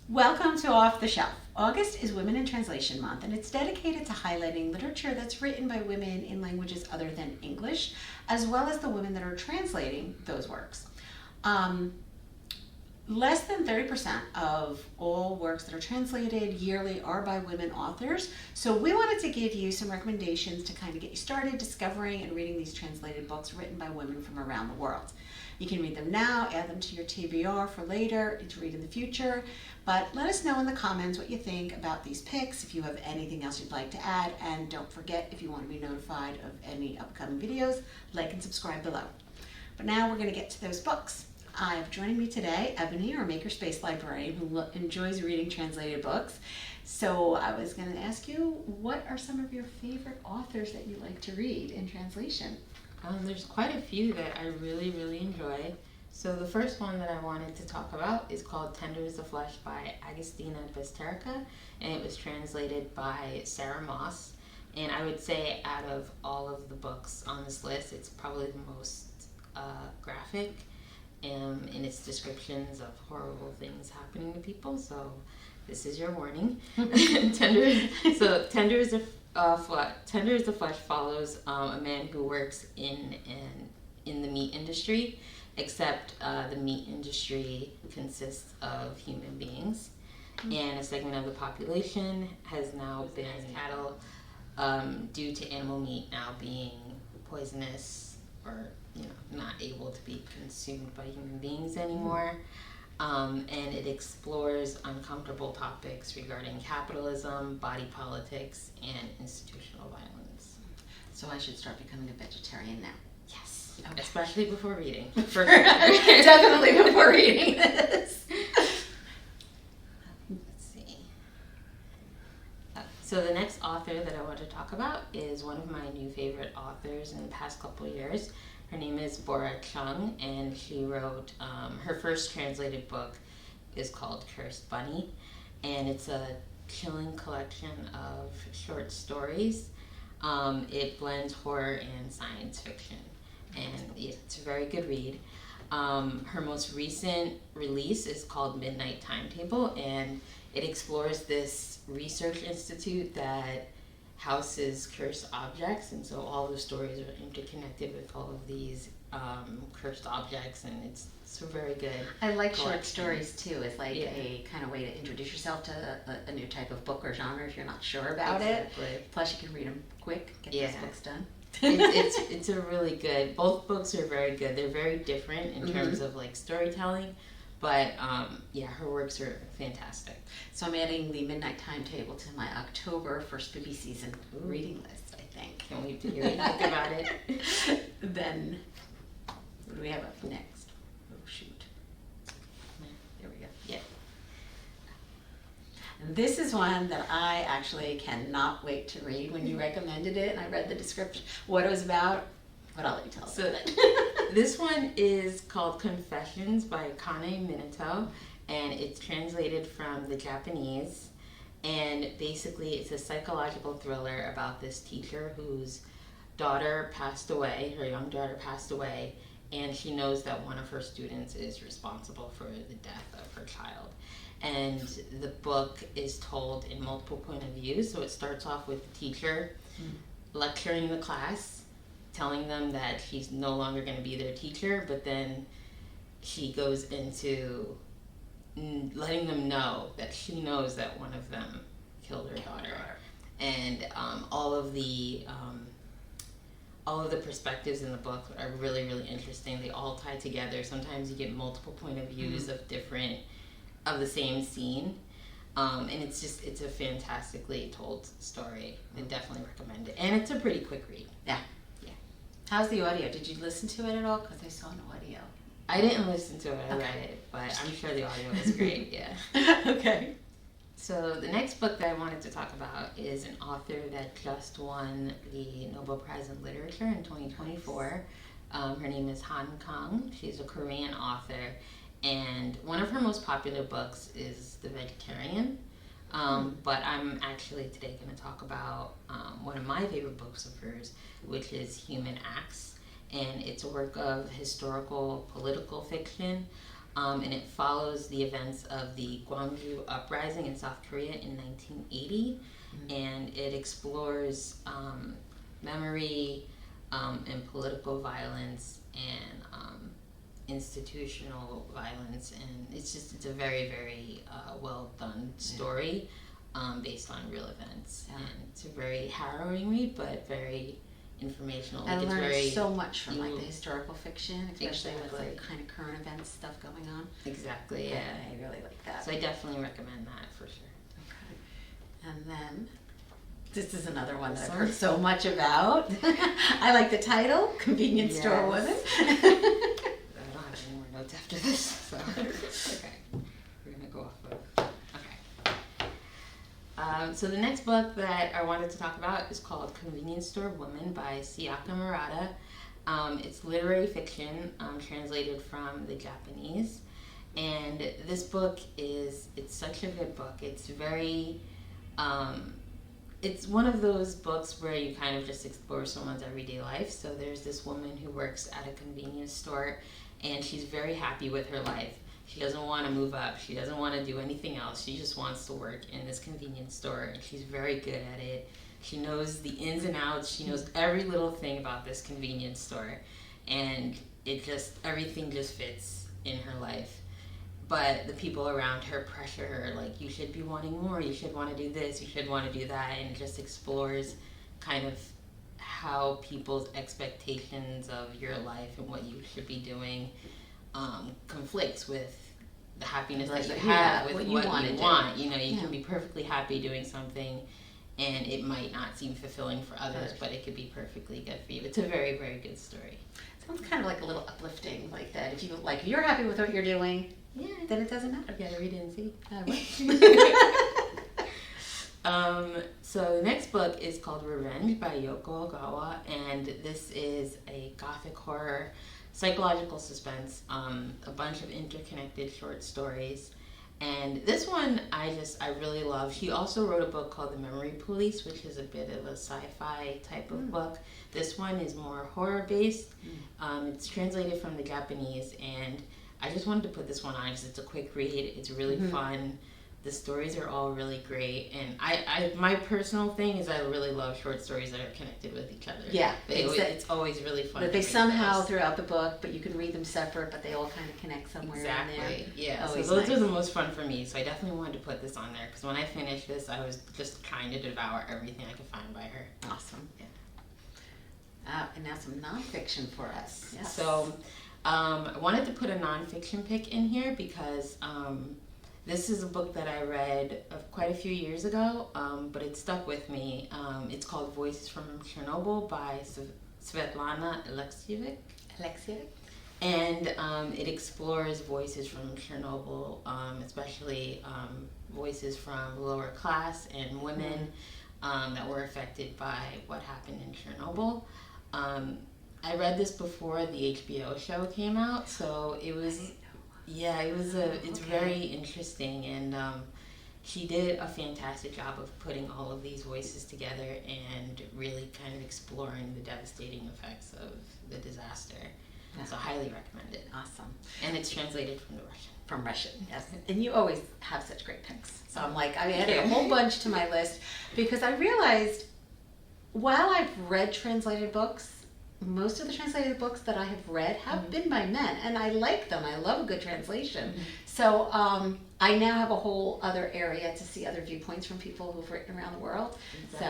Welcome to Off the Shelf. August is Women in Translation Month, and it's dedicated to highlighting literature that's written by women in languages other than English, as well as the women that are translating those works. Less than 30% of all works that are translated yearly are by women authors. So we wanted to give you some recommendations to kind of get you started discovering and reading these translated books written by women from around the world. You can read them now, add them to your TBR for later, to read in the future. But let us know in the comments what you think about these picks, if you have anything else you'd like to add. And don't forget, if you want to be notified of any upcoming videos, like and subscribe below. But now we're going to get to those books. I have joining me today Ebony, our Makerspace librarian, who enjoys reading translated books. So I was going to ask you, what are some of your favorite authors that you like to read in translation? There's quite a few that I really enjoy. So the first one that I wanted to talk about is called Tender is the Flesh by Agustina Basterrica, and it was translated by Sarah Moss. And I would say out of all of the books on this list, it's probably the most graphic in its descriptions of horrible things happening to people. So this is your warning. Tender is the Flesh follows a man who works in the meat industry, except the meat industry consists of human beings, and a segment of the population has now been cattle due to animal meat now being poisonous or not able to be consumed by human beings anymore. And it explores uncomfortable topics regarding capitalism, body politics, and institutional violence. So I should start becoming a vegetarian now. Yes, okay. Especially before reading. Definitely before reading this. Let's see. So the next author that I want to talk about is one of my new favorite authors in the past couple of years. Her name is Bora Chung, and she wrote, her first translated book is called Cursed Bunny, and it's a chilling collection of short stories. It blends horror and science fiction, and it's a very good read. Her most recent release is called Midnight Timetable, and it explores this research institute that houses cursed objects, and so all the stories are interconnected with all of these cursed objects, and it's very good. I like short stories too. It's like a kind of way to introduce yourself to a new type of book or genre if you're not sure about it. Plus you can read them quick, get those books done. It's a really good, both books are very good. They're very different in terms of like storytelling, but her works are fantastic. So I'm adding the Midnight Timetable to my October for spooky season reading list, I think. Can't wait to hear what you think about it. Then, what do we have up next? Oh, shoot. There we go. Yeah. This is one that I actually cannot wait to read. When you recommended it and I read the description, what it was about, but I'll let you tell us. So this one is called Confessions by Kane Minato, and it's translated from the Japanese, and basically it's a psychological thriller about this teacher whose daughter passed away, her young daughter passed away, and she knows that one of her students is responsible for the death of her child. And the book is told in multiple point of view, so it starts off with the teacher lecturing the class, telling them that she's no longer going to be their teacher, but then she goes into letting them know that she knows that one of them killed her daughter. And all of the perspectives in the book are really interesting. They all tie together. Sometimes you get multiple point of views of the same scene. And it's a fantastically told story. I definitely recommend it. And it's a pretty quick read. Yeah. How's the audio? Did you listen to it at all? Because I saw no audio. I didn't listen to it. I read it, but I'm sure the audio was great. Okay. So the next book that I wanted to talk about is an author that just won the Nobel Prize in Literature in 2024. Her name is Han Kang. She's a Korean author, and one of her most popular books is The Vegetarian. But I'm actually today going to talk about one of my favorite books of hers, which is Human Acts, and it's a work of historical political fiction. And it follows the events of the Gwangju uprising in South Korea in 1980, and it explores memory and political violence and institutional violence, and it's a very, very well done story based on real events. And it's a very harrowing read, but very informational. I it's learned very, so much from like the historical fiction, especially with Exactly. like kind of current events stuff going on. Exactly, yeah. I really like that. So I definitely recommend that for sure. Okay. And then this is another one that I've This heard one? so much about. I like the title, Convenience Store Yes. Women. I don't have any more notes after this, so okay. We're gonna go off of. Okay. So the next book that I wanted to talk about is called Convenience Store Woman by Sayaka Murata. It's literary fiction translated from the Japanese, and this book it's such a good book. It's very it's one of those books where you kind of just explore someone's everyday life. So there's this woman who works at a convenience store, and she's very happy with her life. She doesn't want to move up. She doesn't want to do anything else. She just wants to work in this convenience store, and she's very good at it. She knows the ins and outs. She knows every little thing about this convenience store, and everything just fits in her life. But the people around her pressure her, like, you should be wanting more, you should want to do this, you should want to do that, and it just explores kind of how people's expectations of your life and what you should be doing conflicts with the happiness that you have with what you want. You know, you can be perfectly happy doing something, and it might not seem fulfilling for others, but it could be perfectly good for you. It's a very, very good story. Sounds kind of like a little uplifting, like that. If you're happy with what you're doing, then it doesn't matter. You gotta read it and see. I will. So the next book is called Revenge by Yoko Ogawa, and this is a gothic horror, psychological suspense, a bunch of interconnected short stories. And this one I really love. She also wrote a book called The Memory Police, which is a bit of a sci-fi type of book. This one is more horror-based. It's translated from the Japanese, and I just wanted to put this one on because it's a quick read. It's really fun. The stories are all really great, and I my personal thing is I really love short stories that are connected with each other. Yeah, it's always really fun. That they somehow throughout the book, but you can read them separate, but they all kind of connect somewhere in there. Exactly. Yeah. Always so those nice. are the most fun for me. So I definitely wanted to put this on there because when I finished this, I was just trying to devour everything I could find by her. Awesome. Yeah. And now some nonfiction for us. Yes. So I wanted to put a nonfiction pick in here because this is a book that I read quite a few years ago, but it stuck with me. It's called Voices from Chernobyl by Svetlana Alexievich. And it explores voices from Chernobyl, especially voices from lower class and women that were affected by what happened in Chernobyl. I read this before the HBO show came out, so it was, it's very interesting, and she did a fantastic job of putting all of these voices together and really kind of exploring the devastating effects of the disaster. So I highly recommend it. Awesome. And it's translated from the Russian. From Russian, yes. And you always have such great picks. So I'm like, I added a whole bunch to my list because I realized while I've read translated books, most of the translated books that I have read have been by men, and I like them. I love a good translation. So I now have a whole other area to see other viewpoints from people who've written around the world. So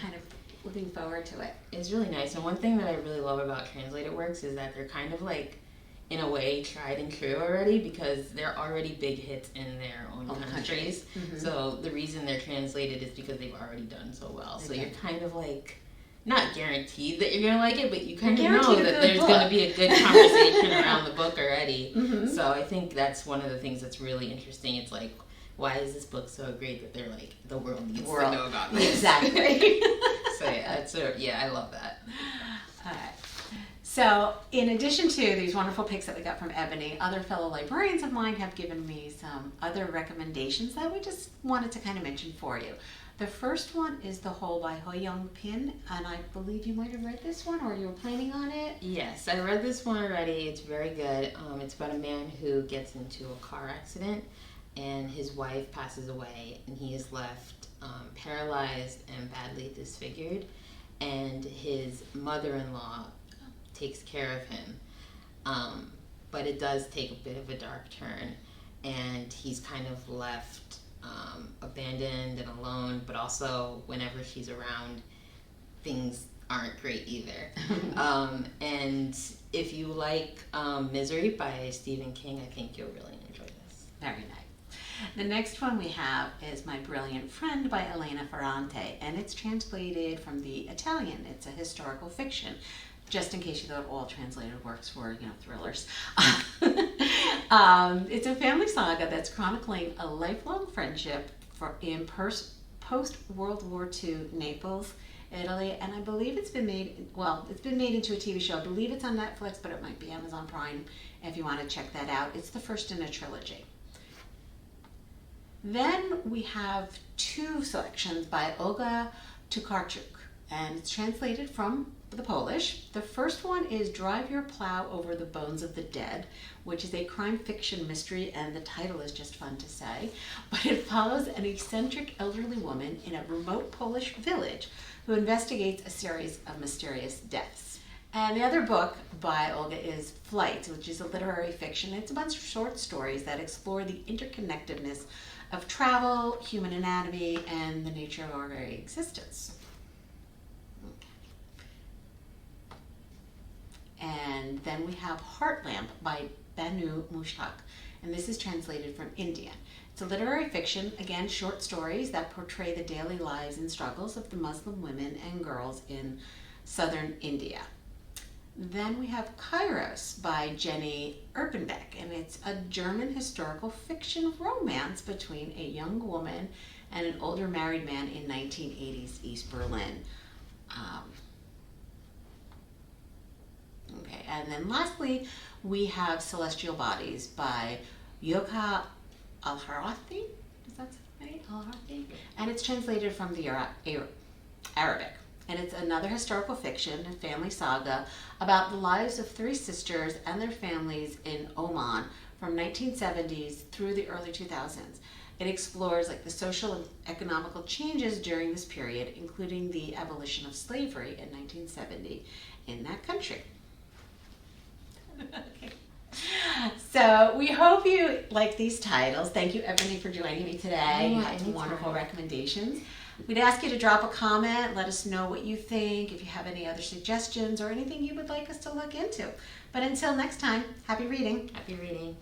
kind of looking forward to it. It's really nice. And one thing that I really love about translated works is that they're kind of like, in a way, tried and true already because they're already big hits in their own countries. So the reason they're translated is because they've already done so well. So you're kind of like, not guaranteed that you're going to like it, but you kind of know that there's going to be a good conversation around the book already. So I think that's one of the things that's really interesting. It's like, why is this book so great that they're like, the world needs to know about this? Exactly. So I love that. All right. So in addition to these wonderful picks that we got from Ebony, other fellow librarians of mine have given me some other recommendations that we just wanted to kind of mention for you. The first one is The Hole by Ho Young Pin, and I believe you might have read this one, or you were planning on it. Yes, I read this one already. It's very good. It's about a man who gets into a car accident, and his wife passes away, and he is left paralyzed and badly disfigured, and his mother-in-law takes care of him. But it does take a bit of a dark turn, and he's kind of left abandoned and alone, but also whenever she's around, things aren't great either. And if you like Misery by Stephen King, I think you'll really enjoy this. Very nice. The next one we have is My Brilliant Friend by Elena Ferrante, and it's translated from the Italian. It's a historical fiction, just in case you thought all translated works were, thrillers. It's a family saga that's chronicling a lifelong friendship in post-World War II Naples, Italy, and I believe it's been made into a TV show. I believe it's on Netflix, but it might be Amazon Prime if you want to check that out. It's the first in a trilogy. Then we have two selections by Olga Tokarczuk, and it's translated from the Polish. The first one is Drive Your Plow Over the Bones of the Dead, which is a crime fiction mystery, and the title is just fun to say, but it follows an eccentric elderly woman in a remote Polish village who investigates a series of mysterious deaths. And the other book by Olga is Flight, which is a literary fiction. It's a bunch of short stories that explore the interconnectedness of travel, human anatomy, and the nature of our very existence. And then we have Heartlamp by Banu Mushtaq, and this is translated from Indian. It's a literary fiction, again, short stories that portray the daily lives and struggles of the Muslim women and girls in southern India. Then we have Kairos by Jenny Erpenbeck, and it's a German historical fiction romance between a young woman and an older married man in 1980s East Berlin. Okay, and then lastly, we have Celestial Bodies by Yoka Al-Harathi. Is that right? Al-Harathi? And it's translated from the Arabic. And it's another historical fiction and family saga about the lives of three sisters and their families in Oman from 1970s through the early 2000s. It explores the social and economical changes during this period, including the abolition of slavery in 1970 in that country. Okay. So we hope you like these titles. Thank you, Ebony, for joining me today. You had some wonderful recommendations. We'd ask you to drop a comment, let us know what you think, if you have any other suggestions or anything you would like us to look into. But until next time, happy reading. Happy reading.